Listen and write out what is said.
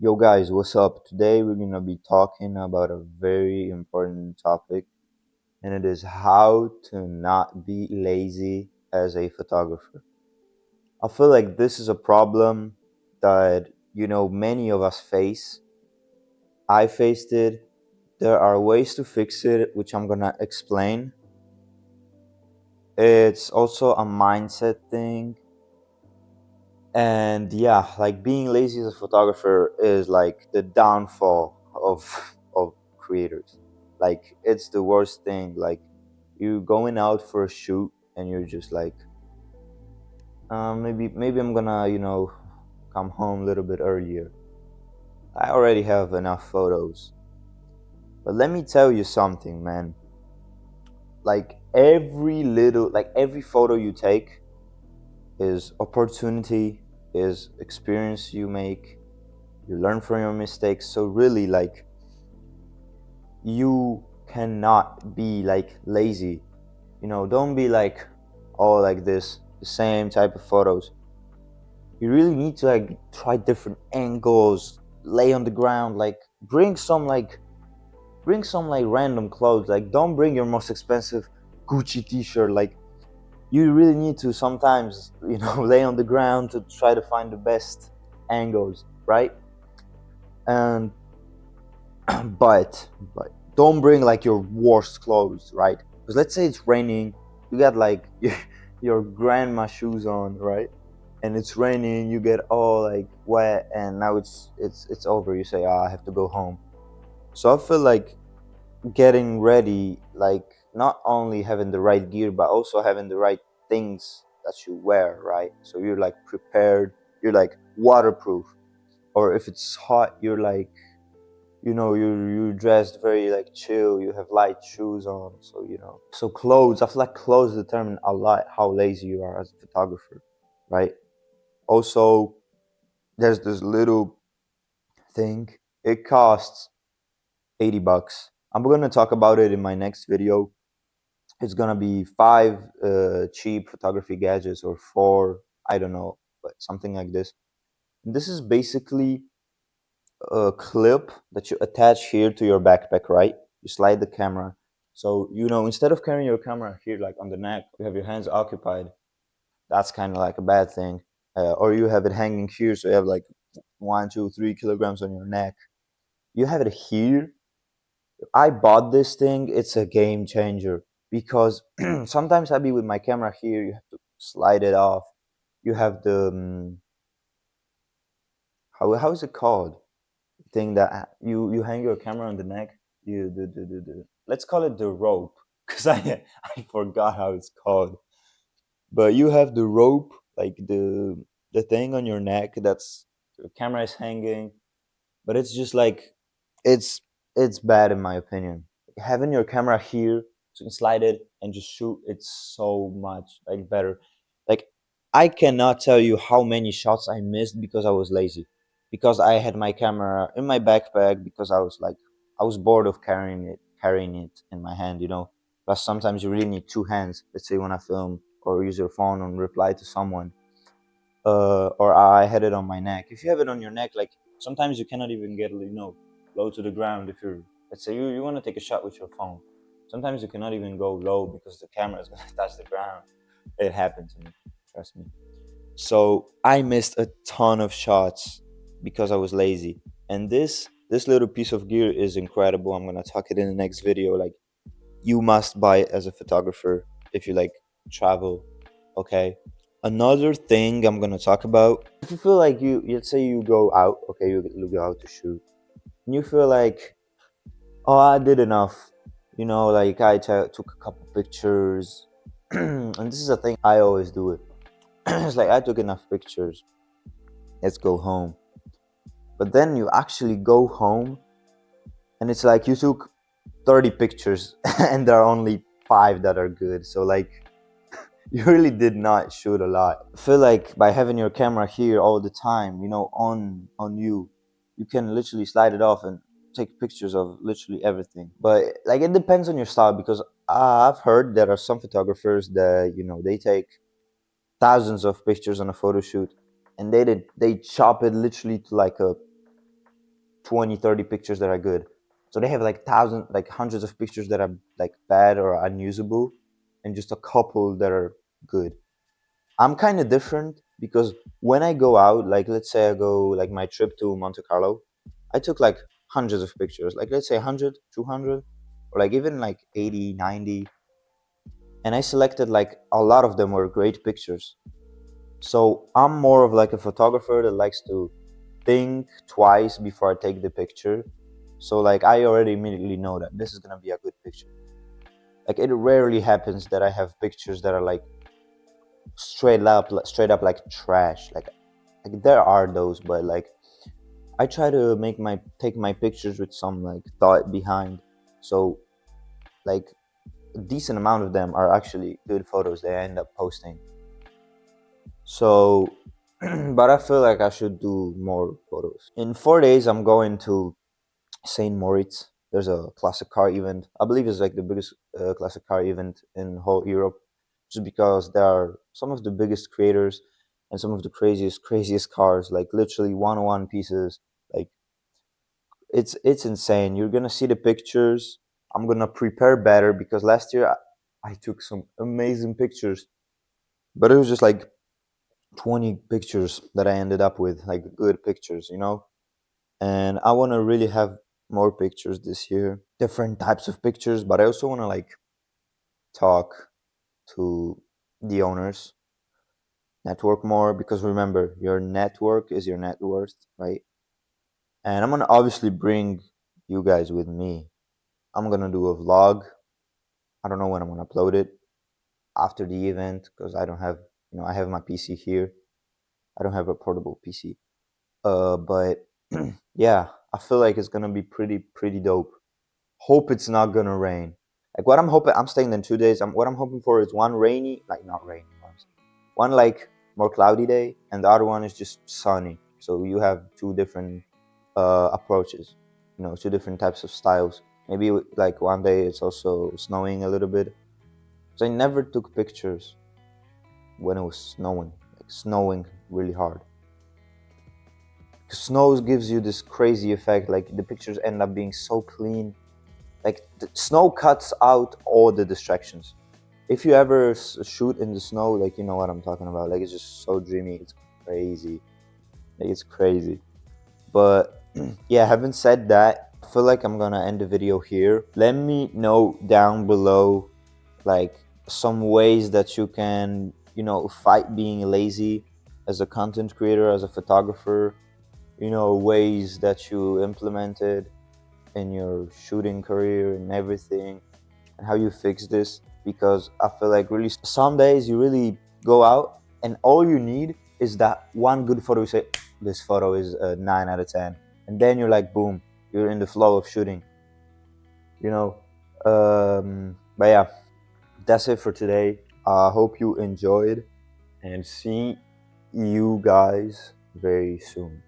Yo guys, what's up? Today we're gonna be talking about a very important topic, and it is how to not be lazy as a photographer. I feel like this is a problem that many of us face. I faced it. There are ways to fix it, which I'm gonna explain. It's also a mindset thing, and yeah, like being lazy as a photographer is like the downfall of creators. Like it's the worst thing. Like you going out for a shoot and you're just like, maybe I'm gonna come home a little bit earlier. I already have enough photos. But let me tell you something, man. Like every photo you take is opportunity, is experience you make. You learn from your mistakes. So really, like, you cannot be like lazy. Don't be like, oh, like this the same type of photos. You really need to like try different angles, lay on the ground, like bring some like random clothes. Like, don't bring your most expensive Gucci t-shirt. Like, you really need to sometimes lay on the ground to try to find the best angles, right? And but don't bring like your worst clothes, right? Because let's say it's raining, you got like your grandma shoes on, right? And it's raining, you get all like wet, and now it's over. You say, I have to go home. So I feel like getting ready, like not only having the right gear, but also having the right things that you wear, right? So you're like prepared, you're like waterproof, or if it's hot, you're like you dressed very like chill, you have light shoes on, so so clothes, I feel like clothes determine a lot how lazy you are as a photographer, right? Also, there's this little thing. It costs $80. I'm gonna talk about it in my next video. It's gonna be five cheap photography gadgets, or four, I don't know, but something like this. This is basically a clip that you attach here to your backpack, right? You slide the camera. So, instead of carrying your camera here, like on the neck, you have your hands occupied. That's kind of like a bad thing. Or you have it hanging here, so you have like 1, 2, 3 kilograms on your neck. You have it here. I bought this thing. It's a game changer because sometimes I be with my camera here. You have to slide it off. You have the how is it called? Thing that you hang your camera on the neck. You the let's call it the rope because I forgot how it's called. But you have the rope, like the thing on your neck that's your camera is hanging, but it's just like it's it's bad in my opinion. Having your camera here so you can slide it and just shoot, it's so much like better. Like, I cannot tell you how many shots I missed because I was lazy, because I had my camera in my backpack, because I was bored of carrying it in my hand, plus sometimes you really need two hands. Let's say you want to film or use your phone and reply to someone, or I had it on my neck. If you have it on your neck, like sometimes you cannot even get low to the ground. If you're, let's say you want to take a shot with your phone, sometimes you cannot even go low because the camera is gonna touch the ground. It happened to me, trust me. So I missed a ton of shots because I was lazy. And this little piece of gear is incredible. I'm gonna talk it in the next video. Like, you must buy it as a photographer if you like travel. Okay. Another thing I'm gonna talk about. If you feel like let's say you go out, okay, you go out to shoot, and you feel like, oh, I did enough. Like took a couple pictures, and this is a thing I always do it. It's like I took enough pictures. Let's go home. But then you actually go home, and it's like you took 30 pictures, and there are only five that are good. So like, you really did not shoot a lot. I feel like by having your camera here all the time, on you, you can literally slide it off and take pictures of literally everything. But like, it depends on your style, because I've heard there are some photographers that they take thousands of pictures on a photo shoot, and they chop it literally to like a 20, 30 pictures that are good. So they have like thousands, like hundreds of pictures that are like bad or unusable, and just a couple that are good. I'm kind of different because when I go out, like let's say I go like my trip to Monte Carlo, I took like hundreds of pictures, like let's say 100, 200, or like even like 80, 90. And I selected like a lot of them were great pictures. So I'm more of like a photographer that likes to think twice before I take the picture. So like I already immediately know that this is gonna be a good picture. Like it rarely happens that I have pictures that are like straight up like trash. Like there are those, but like I try to take my pictures with some like thought behind. So like a decent amount of them are actually good photos that I end up posting. So but I feel like I should do more photos. In 4 days I'm going to St. Moritz. There's a classic car event. I believe it's like the biggest classic car event in whole Europe, just because there are some of the biggest creators and some of the craziest cars, like literally one-on-one pieces. Like it's insane. You're gonna see the pictures. I'm gonna prepare better because last year I took some amazing pictures, but it was just like 20 pictures that I ended up with, like good pictures, you know? And I want to really have more pictures this year, different types of pictures, but I also want to like talk to the owners, network more, because remember, your network is your net worth, right? And I'm going to obviously bring you guys with me. I'm going to do a vlog. I don't know when I'm going to upload it, after the event, because I don't have, I have my PC here. I don't have a portable PC. But yeah, I feel like it's going to be pretty dope. Hope it's not gonna rain. Like what I'm hoping, I'm staying in 2 days. What I'm hoping for is one rainy, like not rainy, one like more cloudy day, and the other one is just sunny. So you have two different approaches, two different types of styles. Maybe like one day it's also snowing a little bit. So I never took pictures when it was snowing, like snowing really hard. Snow gives you this crazy effect. Like the pictures end up being so clean. Like the snow cuts out all the distractions. If you ever shoot in the snow, like you know what I'm talking about. Like it's just so dreamy. It's crazy. Like it's crazy. But yeah, having said that, I feel like I'm gonna end the video here. Let me know down below, like some ways that you can, fight being lazy as a content creator, as a photographer. Ways that you implemented in your shooting career and everything, and how you fix this, because I feel like really some days you really go out and all you need is that one good photo. You say this photo is a 9 out of 10, and then you're like boom, you're in the flow of shooting, you know but yeah, that's it for today. I hope you enjoyed, and see you guys very soon.